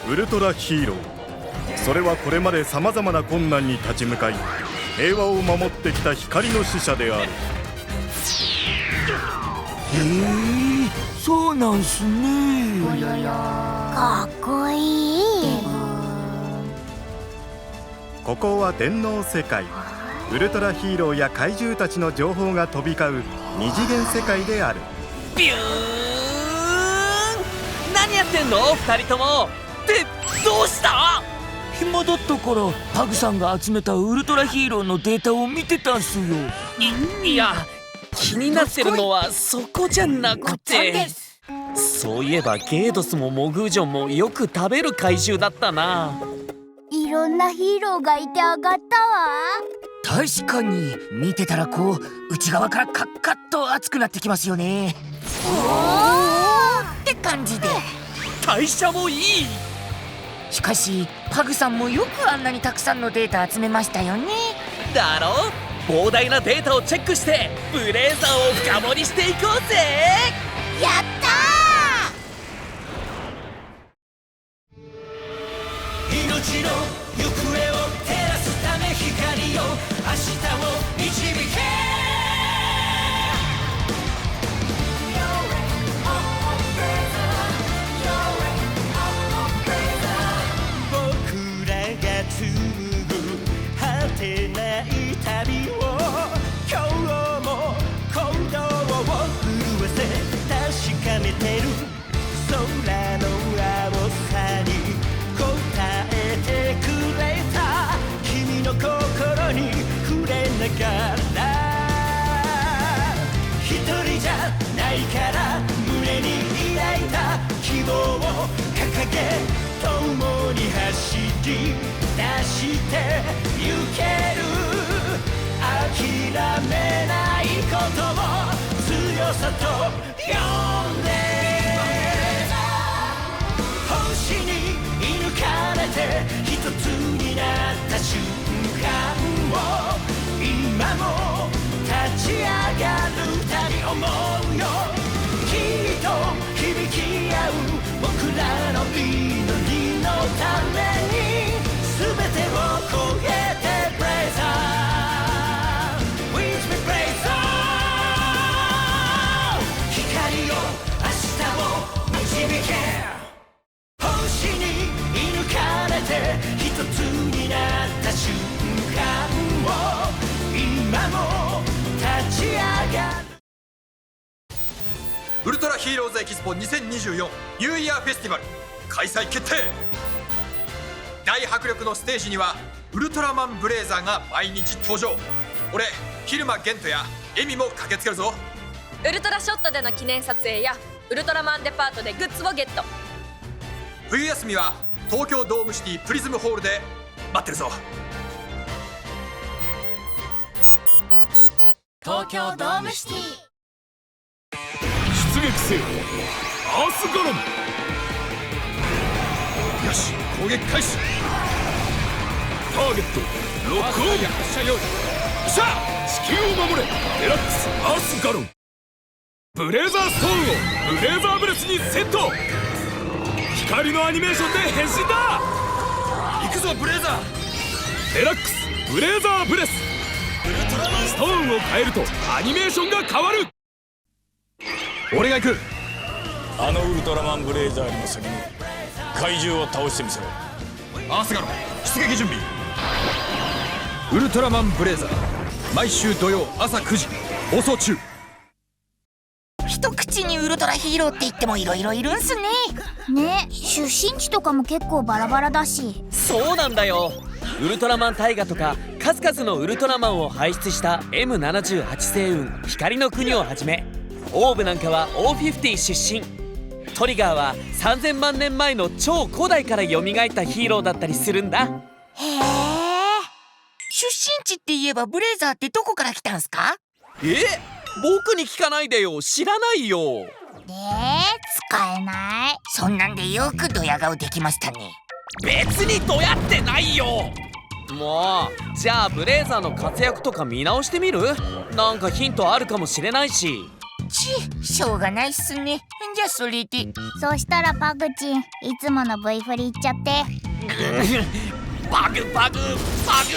ウルトラヒーロー。それはこれまで様々な困難に立ち向かい平和を守ってきた光の使者である。そうなんすね。かっこいい。ここは電脳世界。ウルトラヒーローや怪獣たちの情報が飛び交う二次元世界である。ビューン。何やってんの2人とも。ってどうした？暇だったからパグさんが集めたウルトラヒーローのデータを見てたんすよ。いや、気になってるのはそこじゃなくて、そういえばゲードスもモグージョンもよく食べる怪獣だったな。いろんなヒーローがいて上がったわ。確かに見てたらこう内側からカッカッと熱くなってきますよね。って感じで。代謝もいい。しかしパグさんもよくあんなにたくさんのデータ集めましたよね。だろ？膨大なデータをチェックしてブレーザーを深掘りしていこうぜ。やったー。命の行方を照らすため光を明日を導け。僕らが紡ぐ果てない旅を今日も行動を震わせ確かめてる。空の青さに答えてくれた君の心に触れながら、一人じゃないから胸に抱いた希望を掲げ共に走り出してゆける。諦めないことを強さと呼んで、星に射抜かれて一つになった瞬間を今も立ち上がる二人思うよ。きっと響き合う僕らの祈りのために全てを超えてブレイザー With me ブレイザー。光を明日を導け。星に射抜かれて一つになった瞬間を今も立ち上がる。ウルトラヒーローズエキスポ2024ニューイヤーフェスティバル開催決定。大迫力のステージにはウルトラマンブレイザーが毎日登場。俺蛭間玄斗やエミも駆けつけるぞ。ウルトラショットでの記念撮影やウルトラマンデパートでグッズをゲット。冬休みは東京ドームシティプリズムホールで待ってるぞ。東京ドームシティ。出撃せよアースガロン。よし攻撃開始。ターゲットロックオン。発射用意。しゃ地球を守れデラックスアースガロン。ブレーザーストーンをブレーザーブレスにセット。光のアニメーションで変身だ。行くぞブレーザー。デラックスブレーザーブレス。ストーンを変えるとアニメーションが変わる。俺が行く。あのウルトラマンブレイザーよりも先に怪獣を倒してみせろ。アースガロン出撃準備。ウルトラマンブレイザー毎週土曜朝9時放送中。一口にウルトラヒーローって言ってもいろいろいるんすね。ね、出身地とかも結構バラバラだし。そうなんだよ。ウルトラマン大河とか数々のウルトラマンを輩出した M78 星雲光の国をはじめ、オーブなんかは O50 出身。トリガーは3000万年前の超古代から蘇ったヒーローだったりするんだ。へえ。出身地って言えばブレイザーってどこから来たんすか？僕に聞かないでよ。知らないよ。使えない。そんなんでよくドヤ顔できましたね。別にどやってないよ。もうじゃあブレイザーの活躍とか見直してみる？なんかヒントあるかもしれないし。しょうがないっすね。じゃあそれで。そしたらパグチン、いつもの V 振りいっちゃって。バグバグバグ。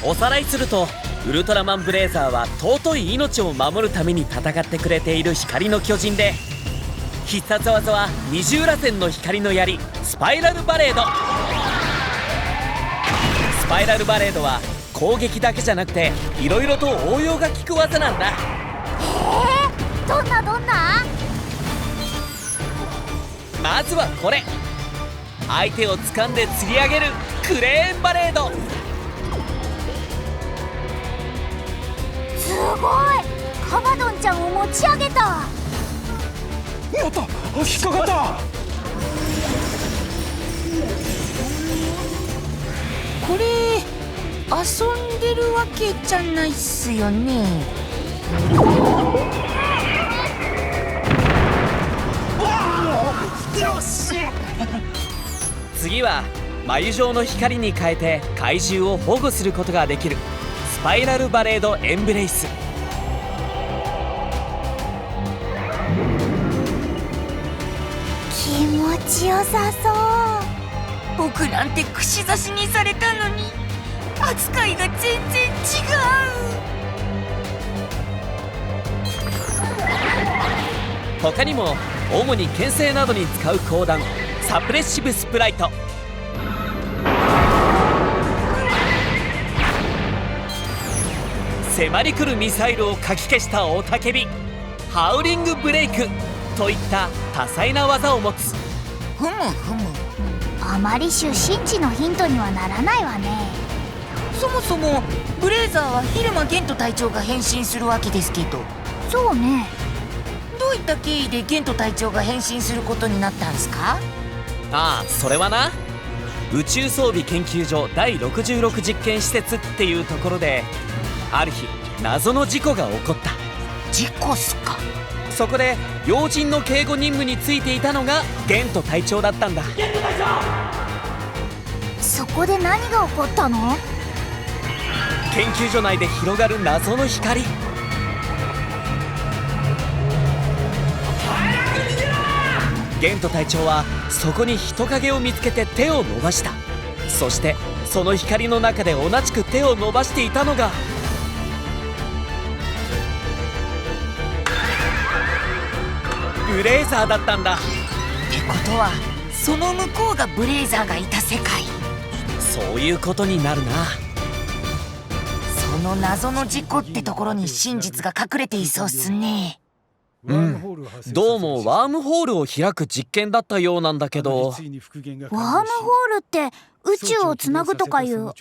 おさらいすると、ウルトラマンブレイザーは尊い命を守るために戦ってくれている光の巨人で、必殺技は二重らせんの光の槍スパイラルバレード。スパイラルバレードは攻撃だけじゃなくていろいろと応用が効く技なんだ。どんなまずはこれ、相手を掴んで吊り上げるクレーンバレード。すごい、カバドンちゃんを持ち上げた。やった、引っかかった。これ遊んでるわけじゃないっすよね。次は眉状の光に変えて怪獣を保護することができるスパイラルバレードエンブレイス。気持ちよさそう。僕なんて串刺しにされたのに扱いが全然違う。他にも主に牽制などに使う砲弾サプレッシブスプライト、迫り来るミサイルをかき消した雄たけびハウリングブレイクといった多彩な技を持つ。ふむふむ。あまり出身地のヒントにはならないわね。そもそもブレイザーは蛭間玄斗隊長が変身するわけですけど。そうね。どういった経緯で玄斗隊長が変身することになったんですか？ああ、それはな、宇宙装備研究所第66実験施設っていうところである日謎の事故が起こった。事故っすか。そこで要人の警護任務についていたのがゲント隊長だったんだ。そこで何が起こったの？研究所内で広がる謎の光。ゲント隊長はそこに人影を見つけて手を伸ばした。そしてその光の中で同じく手を伸ばしていたのがブレイザーだったんだ。ってことはその向こうがブレイザーがいた世界。そういうことになるな。その謎の事故ってところに真実が隠れていそうっすね。どうもワームホールを開く実験だったようなんだけど。ワームホールって宇宙をつなぐとかいう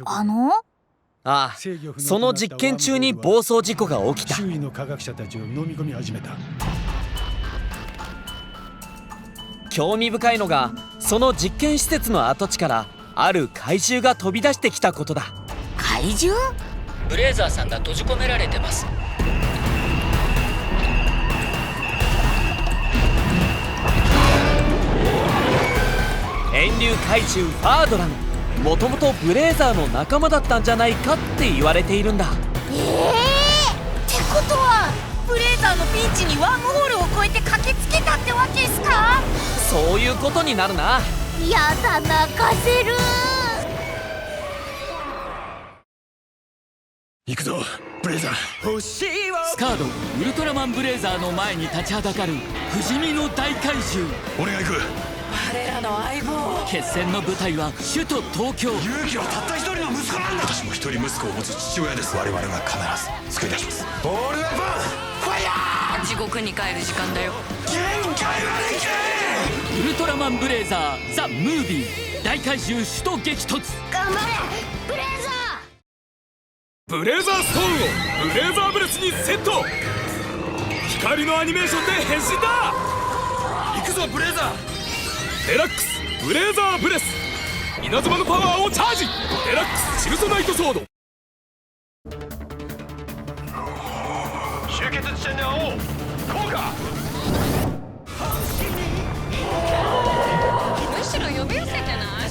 ああ、その実験中に暴走事故が起きた。周囲の科学者たちを飲み込み始めた。興味深いのがその実験施設の跡地からある怪獣が飛び出してきたことだ。怪獣？ブレイザーさんが閉じ込められてます。遠流怪獣ファードラン、もともとブレイザーの仲間だったんじゃないかって言われているんだ。ってことはブレイザーのピンチにワームホールを越えて駆けつけたってわけですか？そういうことになるな。やだ、泣かせる。行くぞブレイザー。スカード、ウルトラマンブレイザーの前に立ちはだかる不死身の大怪獣。俺が行く。我らの相棒。決戦の舞台は首都東京。勇気はたった一人の息子なんだ。私も一人息子を持つ父親です。我々が必ず救い出します。ボールウェポンファイヤー。地獄に帰る時間だよ。限界まで行け。ウルトラマンブレイザーザ・ムービー。大怪獣首都激突。頑張れブレイザブレイザーストーンをブレイザーブレスにセット。光のアニメーションで変身だ。行くぞブレイザー。デラックスブレイザーブレス、稲妻のパワーをチャージ。デラックスシルソナイトソード。集結地点で会おう。効果。むしろ呼び寄せてない？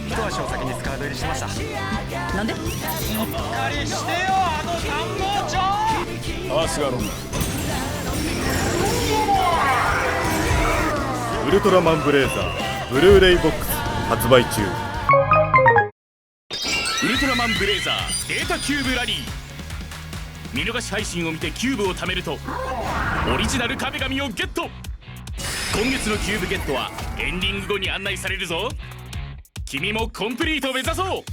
一足お先にスカード入りしました。なんで？わりしてよあの参謀長。アスガロンウルトラマンブレイザーブルーレイボックス発売中。ウルトラマンブレイザーデータキューブラリー。見逃し配信を見てキューブを貯めるとオリジナル壁紙をゲット。今月のキューブゲットはエンディング後に案内されるぞ。君もコンプリート目指そう。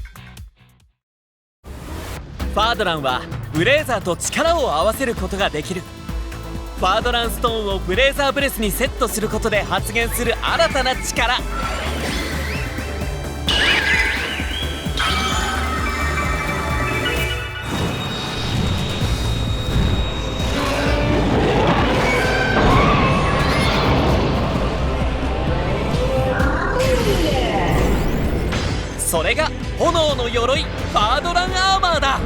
ファードランはブレイザーと力を合わせることができる。ファードランストーンをブレイザーブレスにセットすることで発現する新たな力。それが炎の鎧ファードランアーマーだ。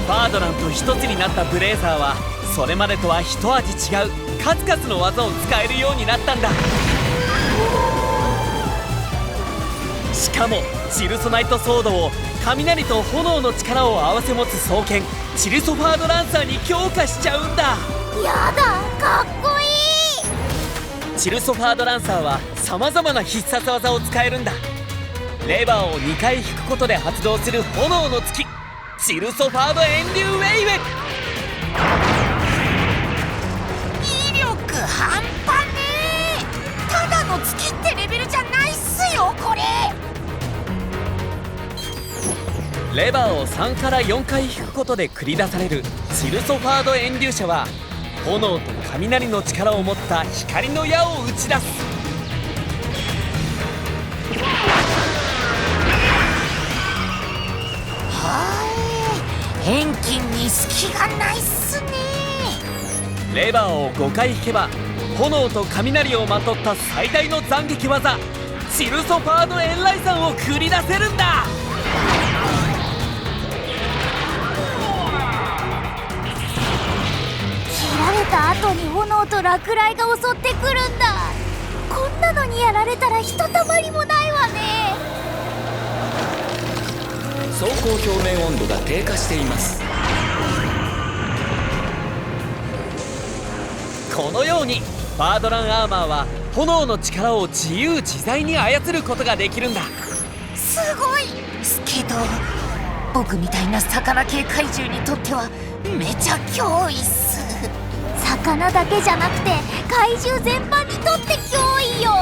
ファードランと一つになったブレイザーはそれまでとは一味違う数々の技を使えるようになったんだ。しかもチルソナイトソードを雷と炎の力を合わせ持つ双剣チルソファードランサーに強化しちゃうんだ。やだ、かっこいい。チルソファードランサーはさまざまな必殺技を使えるんだ。レバーを2回引くことで発動する炎の突きチルソファードエンデューウェイウェイ。威力半端ねえ。ただの月ってレベルじゃないっすよこれ。レバーを3から4回引くことで繰り出されるチルソファードエンデューシャは炎と雷の力を持った光の矢を打ち出す。遠近に隙がないっすね。レバーを5回引けば炎と雷をまとった最大の斬撃技チルソファードエンライザンを繰り出せるんだ。切られた後に炎と落雷が襲ってくるんだ。こんなのにやられたらひとたまりもないわね。走行表面温度が低下しています。このようにファードランアーマーは炎の力を自由自在に操ることができるんだ。すごいすけど僕みたいな魚系怪獣にとってはめちゃ脅威っす。魚だけじゃなくて怪獣全般にとって脅威よ。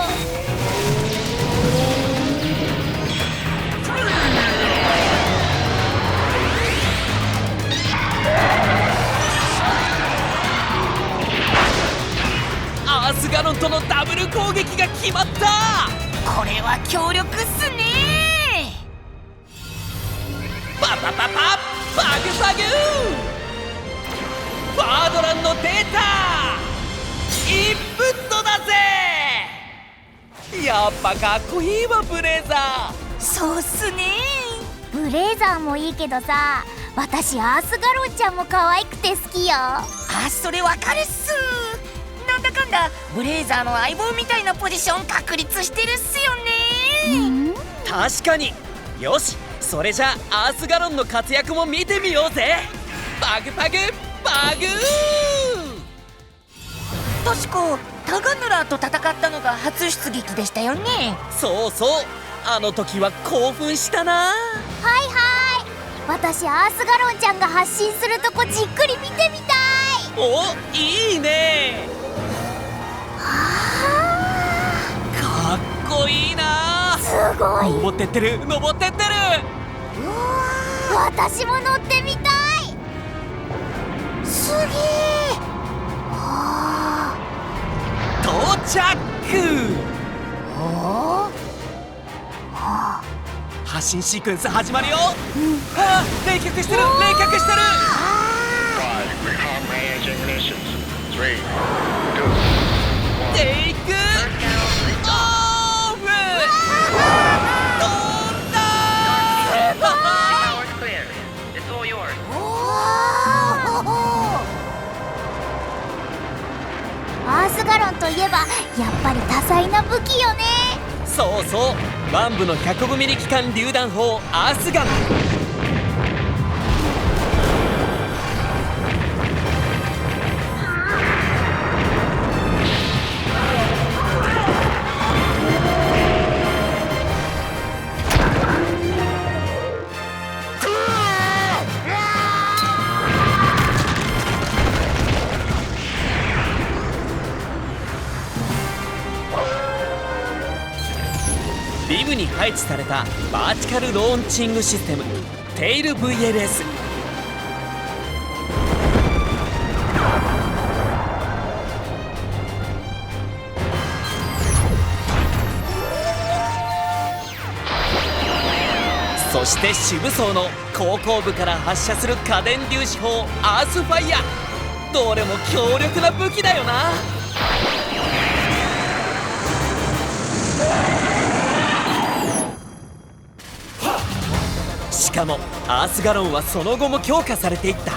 アースガロンとのダブル攻撃が決まった。これは強力っすね。パパパパパグパグファードランのデータインプットだぜ。やっぱかっこいいわブレイザー。そうっすね。ブレイザーもいいけどさ、私アースガロンちゃんも可愛くて好きよ。それわかるっす。なんだかんだブレイザーの相棒みたいなポジション確立してるっすよね。確かに。よし、それじゃあアースガロンの活躍も見てみようぜ。パグパグパグー。確かタガヌラと戦ったのが初出撃でしたよね。そうそう、あの時は興奮したな。はいはい、私アースガロンちゃんが発信するとこじっくり見てみたい。お、いいね。かっこいいな。すごい。登ってってる登ってってる。私も乗ってみたい。すげえ。到着。発進シークエンス始まるよ。あ、冷却してる冷却してる。テイクオフ。といえばやっぱり多彩な武器よね。そうそう、ワン部の105ミリ機関榴弾砲アースガン。リブに配置されたバーチカルローンチングシステムテイル VLS。 そして主武装の後方部から発射する家電粒子砲アースファイヤー。どれも強力な武器だよな。しかもアースガロンはその後も強化されていった。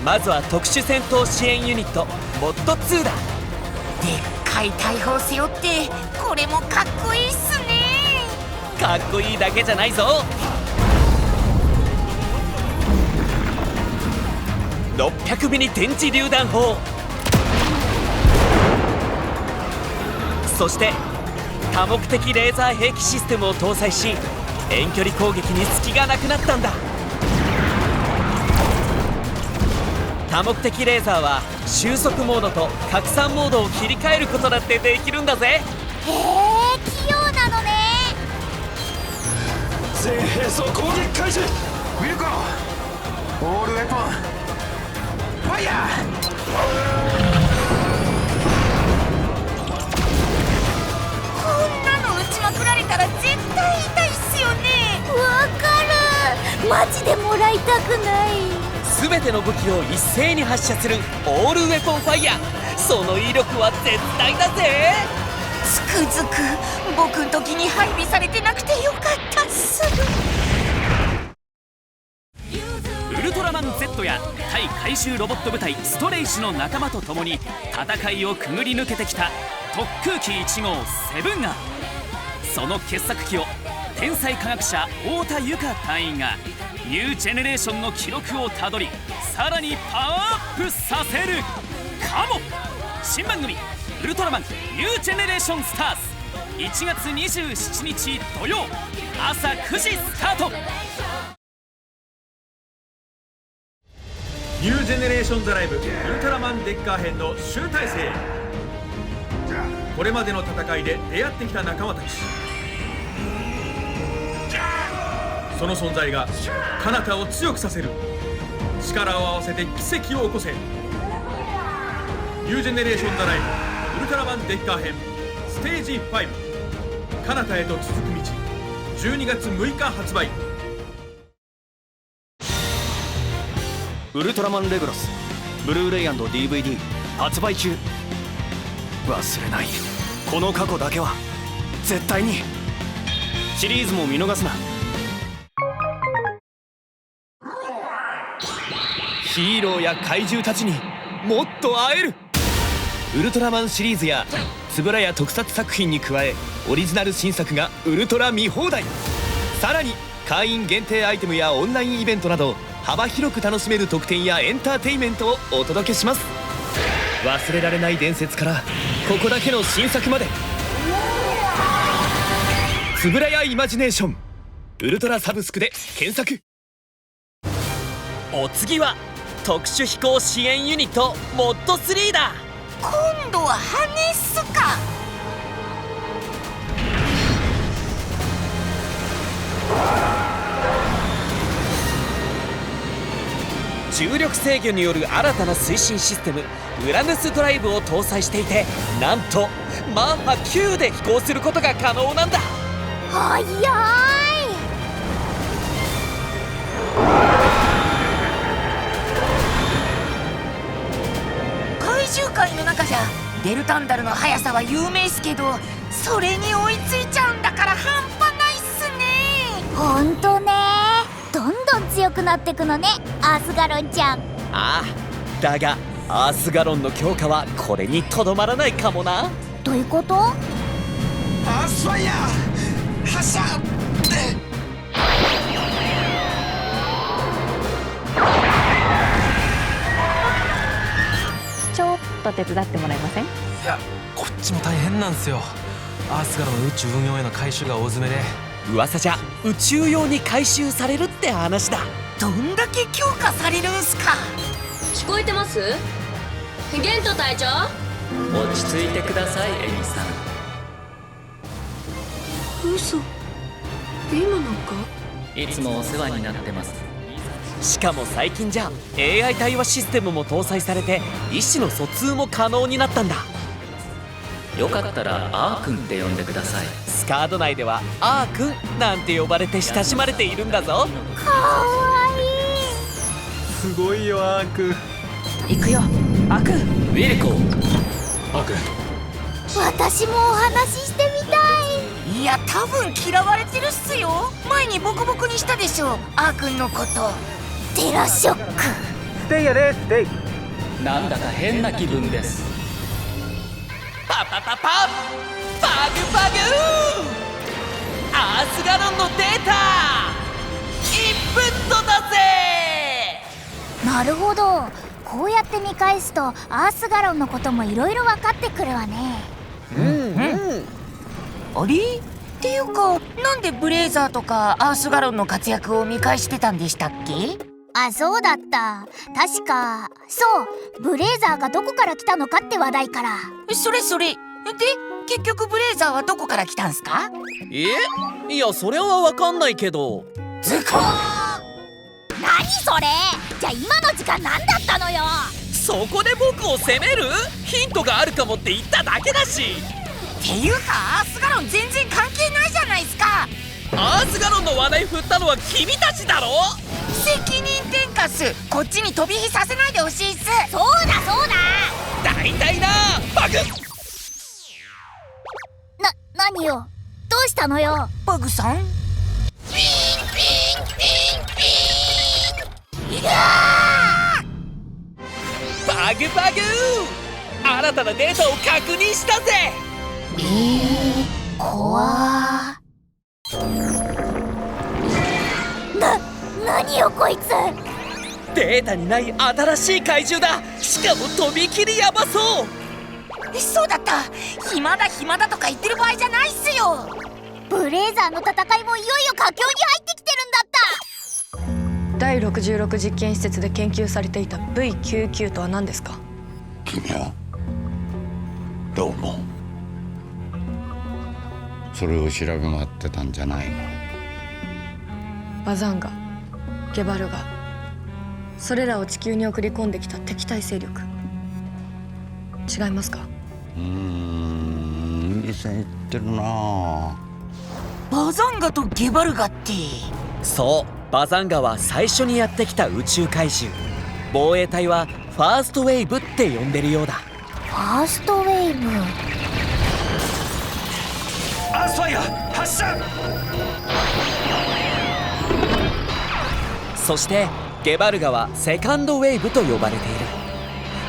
まずは特殊戦闘支援ユニットモッド2だ。でっかい大砲背負ってこれもかっこいいっすね。かっこいいだけじゃないぞ。600ミリ電磁榴弾砲、そして多目的レーザー兵器システムを搭載し遠距離攻撃に隙がなくなったんだ。多目的レーザーは収束モードと拡散モードを切り替えることだってできるんだぜ。へえ、器用なのね。全兵装攻撃開始。ウィルコオールウェポンファイヤー。こんなの撃ちまくられたら絶対痛いっすよね。わかる。マジでもらいたくない。全ての武器を一斉に発射するオールウェポンファイヤー。その威力は絶大だぜ。つくづく僕ん時に配備されてなくてよかったっす。ウルトラマン Z や対怪獣ロボット部隊ストレイシの仲間と共に戦いをくぐり抜けてきた特空機1号セブンガー。その傑作機を天才科学者太田由香隊員がニュージェネレーションの記録をたどりさらにパワーアップさせるかも。新番組ウルトラマンニュージェネレーションスターズ1月27日土曜朝9時スタート。ニュージェネレーションザライブウルトラマンデッカー編の集大成。これまでの戦いで出会ってきた仲間たち、その存在が彼方を強くさせる。力を合わせて奇跡を起こせ。ニュージェネレーションザライブウルトラマンデッカー編ステージ5彼方へと続く道、12月6日発売。ウルトラマンレグロスブルーレイ&DVD 発売中。忘れない、この過去だけは絶対に。シリーズも見逃すな。ヒーローや怪獣たちにもっと会える。ウルトラマンシリーズや円谷特撮作品に加えオリジナル新作がウルトラ見放題。さらに会員限定アイテムやオンラインイベントなど幅広く楽しめる特典やエンターテインメントをお届けします。忘れられない伝説からここだけの新作まで、円谷イマジネーションウルトラサブスクで検索。お次は特殊飛行支援ユニットモッド3だ。今度はハネスか。重力制御による新たな推進システムウラヌスドライブを搭載していて、なんとマッハ9で飛行することが可能なんだ。はやーい。怪獣界の中じゃデルタンダルの速さは有名っすけど、それに追いついちゃうんだから半端ないっすね。ほんとね。どんどん強くなってくのね、アースガロンちゃん。ああ、だがアースガロンの強化はこれにとどまらないかもな。どういうこと？アースファイヤー発射。ちょっと手伝ってもらえません？いや、こっちも大変なんすよ。アースガロンの宇宙運用への回収が大詰めで。噂じゃ宇宙用に回収されるって話だ。どんだけ強化されるんすか。聞こえてます？ゲント隊長、落ち着いてください、エミさん。嘘、今なんかいつもお世話になってます。しかも最近じゃ AI 対話システムも搭載されて意思の疎通も可能になったんだ。よかったらアー君って呼んでください。スカード内ではアー君なんて呼ばれて親しまれているんだぞ。かわいい。すごいよアーク。行くよアーク。ウィルコアーク、私もお話ししてみたい。いや多分嫌われてるっすよ。前にボコボコにしたでしょアー君のこと。テラショック。ステイやでステイ。なんだか変な気分です。パパパパバグバグアースガロンのデータインプットだぜ。なるほど、こうやって見返すとアースガロンのこともいろいろ分かってくるわね。あれっていうか、なんでブレイザーとかアースガロンの活躍を見返してたんでしたっけ？あ、そうだった。確かそう、ブレイザーがどこから来たのかって話題から。それで結局ブレイザーはどこから来たんすか？いやそれは分かんないけど。ズコー。何それ。じゃあ今の時間何だったのよ。そこで僕を責める？ヒントがあるかもって言っただけだし。っていうかアースガロン全然関係ないじゃないすか。アースガロンの話題振ったのは君たちだろ。責任転嫁っす。こっちに飛び火させないでほしいっす。そうだそうだ。大体なバグ。何よ、どうしたのよバグさん。バグバグ新たなデータを確認したぜ。怖何よこいつ。データにない新しい怪獣だ。しかもとびきりヤバそう。そうだった。暇だとか言ってる場合じゃないっすよ。ブレイザーの戦いもいよいよ佳境に入ってきてるんだった。第66実験施設で研究されていた V99 とは何ですか？君はどう思う？それを調べ回ってたんじゃないの？バザンガ、ゲバルガ、それらを地球に送り込んできた敵対勢力、違いますか？以前言ってるな。バザンガとゲバルガって。そう、バザンガは最初にやってきた宇宙怪獣。防衛隊はファーストウェーブって呼んでるようだ。ファーストウェーブ。アースファイヤー発射。そしてゲバルガはセカンドウェーブと呼ばれている。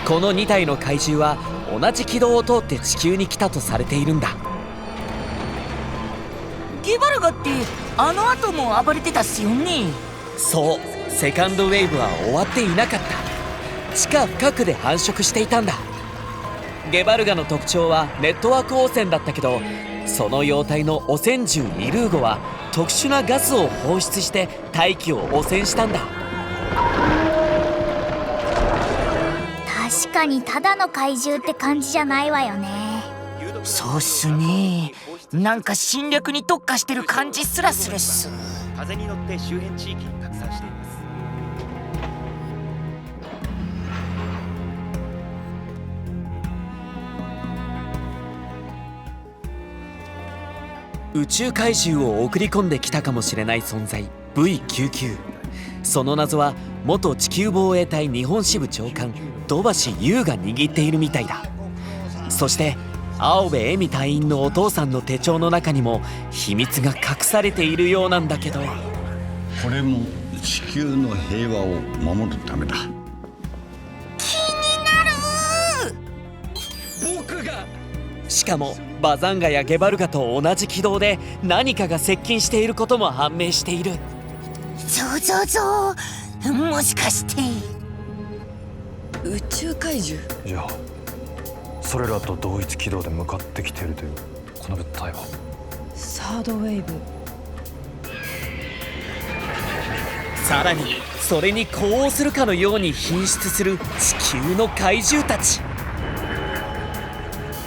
この2体の怪獣は同じ軌道を通って地球に来たとされているんだ。ゲバルガってあの後も暴れてたっすよね。そう、セカンドウェーブは終わっていなかった。地下深くで繁殖していたんだ。ゲバルガの特徴はネットワーク汚染だったけど、その幼体の汚染獣イルーゴは特殊なガスを放出して大気を汚染したんだ。確かにただの怪獣って感じじゃないわよね。そうっすね。なんか侵略に特化してる感じすらするっす。風に乗って周辺地域に拡散しています。宇宙怪獣を送り込んできたかもしれない存在 V99。 その謎は元地球防衛隊日本支部長官土橋優が握っているみたいだ。そして青部恵美隊員のお父さんの手帳の中にも秘密が隠されているようなんだけど、これも地球の平和を守るためだ。気になる。しかもバザンガやゲバルガと同じ軌道で何かが接近していることも判明している。もしかして宇宙怪獣？じゃあそれらと同一軌道で向かってきているというこの物体はサードウェーブ。さらにそれに呼応するかのように品質する地球の怪獣たち。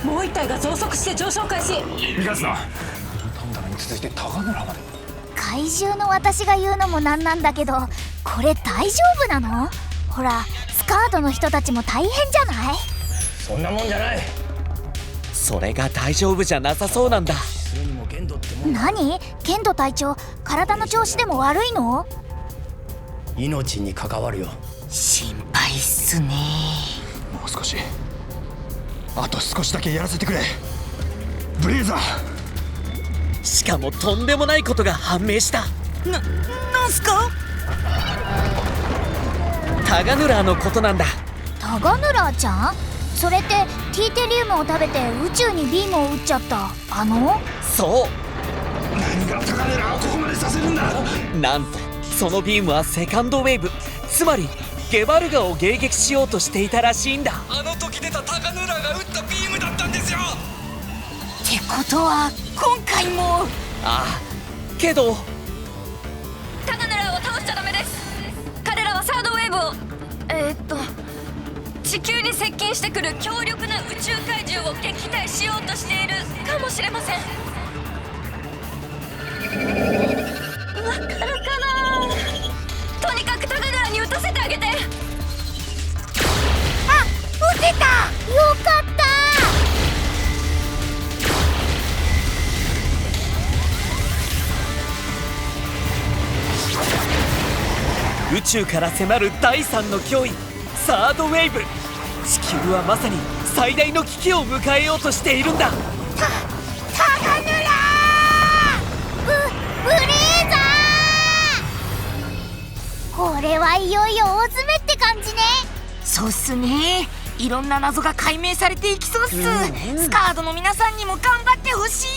もう一体が増速して上昇開始。逃がすな。タンダラに続いてタガヌラまで。怪獣の私が言うのもなんなんだけど、これ大丈夫なの？ほらスカードの人たちも大変じゃない？そんなもんじゃない。それが大丈夫じゃなさそうなんだ。何？ケンド隊長、体の調子でも悪いの？命に関わるよ。心配っすね。もう少し、あと少しだけやらせてくれブレイザー。しかもとんでもないことが判明した。なんすか？タガヌラーのことなんだ。タガヌラーちゃん？それってティーテリウムを食べて宇宙にビームを打っちゃったあの？そう。何がタガヌラーをここまでさせるんだ。なんとそのビームはセカンドウェーブ、つまりゲバルガを迎撃しようとしていたらしいんだ。あの時出たタガヌラが撃ったビームだったんですよ。ってことは今回も。ああ、けどタガヌラを倒しちゃダメです。彼らはサードウェーブを地球に接近してくる強力な宇宙怪獣を撃退しようとしているかもしれません。わかるかな？とにかくタガヌラに撃たせてあげて。あ、撃てた！よかった！宇宙から迫る第3の脅威、サードウェーブ。地球はまさに最大の危機を迎えようとしているんだ。タガヌラー！ブレーザー！これはいよいよ大詰めって感じね。そうっすね。いろんな謎が解明されていきそうっす。スカードの皆さんにも頑張ってほしい。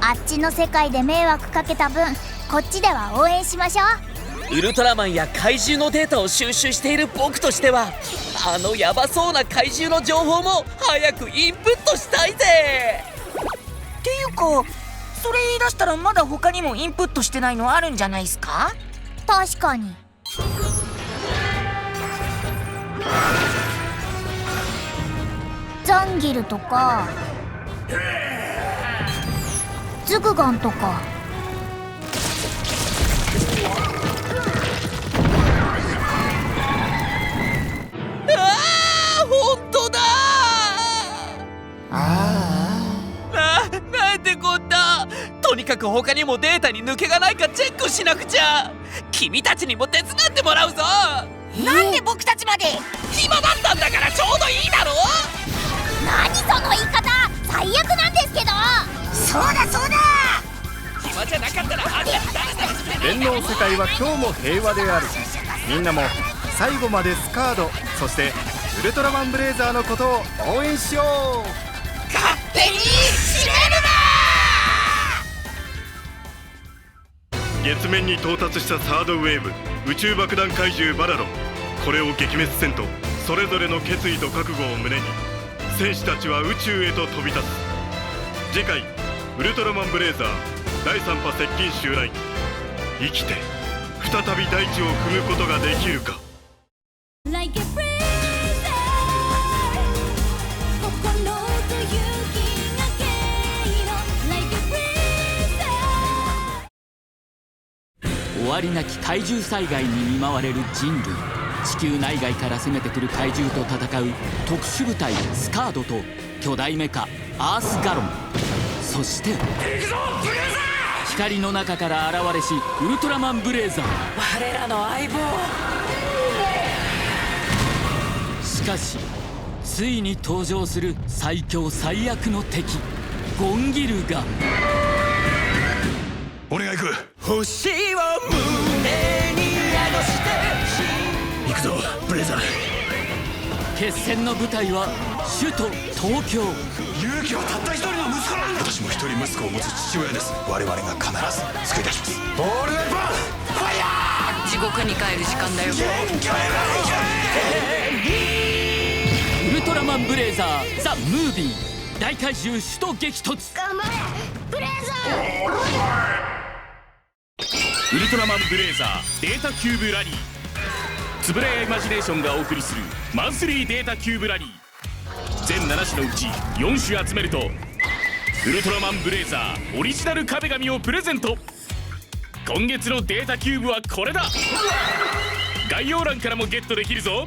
あっちの世界で迷惑かけた分、こっちでは応援しましょう。ウルトラマンや怪獣のデータを収集している僕としては、あのヤバそうな怪獣の情報も早くインプットしたいぜ。っていうか、それ言い出したらまだ他にもインプットしてないのあるんじゃないすか？確かに。ザンギルとかズグガンとか。本当だ。なんてこったとにかく他にもデータに抜けがないかチェックしなくちゃ。君たちにも手伝ってもらうぞ。なんで僕たちまで？暇だったんだからちょうどいいだろ。何その言い方、最悪なんですけど。そうだそうだ。暇じゃなかったらあんた電脳世界は今日も平和である。みんなも最後までスカード、そしてウルトラマンブレイザーのことを応援しよう。勝手に締めるな。月面に到達したサードウェーブ、宇宙爆弾怪獣バラロン。これを撃滅せんと、それぞれの決意と覚悟を胸に戦士たちは宇宙へと飛び立つ。次回ウルトラマンブレイザー第3波接近襲来。生きて再び大地を踏むことができるか。終わりなき怪獣災害に見舞われる人類。地球内外から攻めてくる怪獣と戦う特殊部隊スカードと巨大メカアースガロン、そして光の中から現れしウルトラマンブレイザー、我らの相棒。しかしついに登場する最強最悪の敵ゴンギルが。俺が行く。星を胸に宿して行くぞブレイザー。決戦の舞台は首都東京。勇気はたった一人の息子なんだ。私も一人息子を持つ父親です。我々が必ず救い出します。ボールウェポンファイヤー。地獄に帰る時間だよ。ウルトラマンブレイザーザ・ムービー、大怪獣首都激突。頑張れブレイザウルトラマンブレイザーデータキューブラリー、つぶらやイマジネーションがお送りするマンスリーデータキューブラリー。全7種のうち4種集めるとウルトラマンブレイザーオリジナル壁紙をプレゼント。今月のデータキューブはこれだ。概要欄からもゲットできるぞ。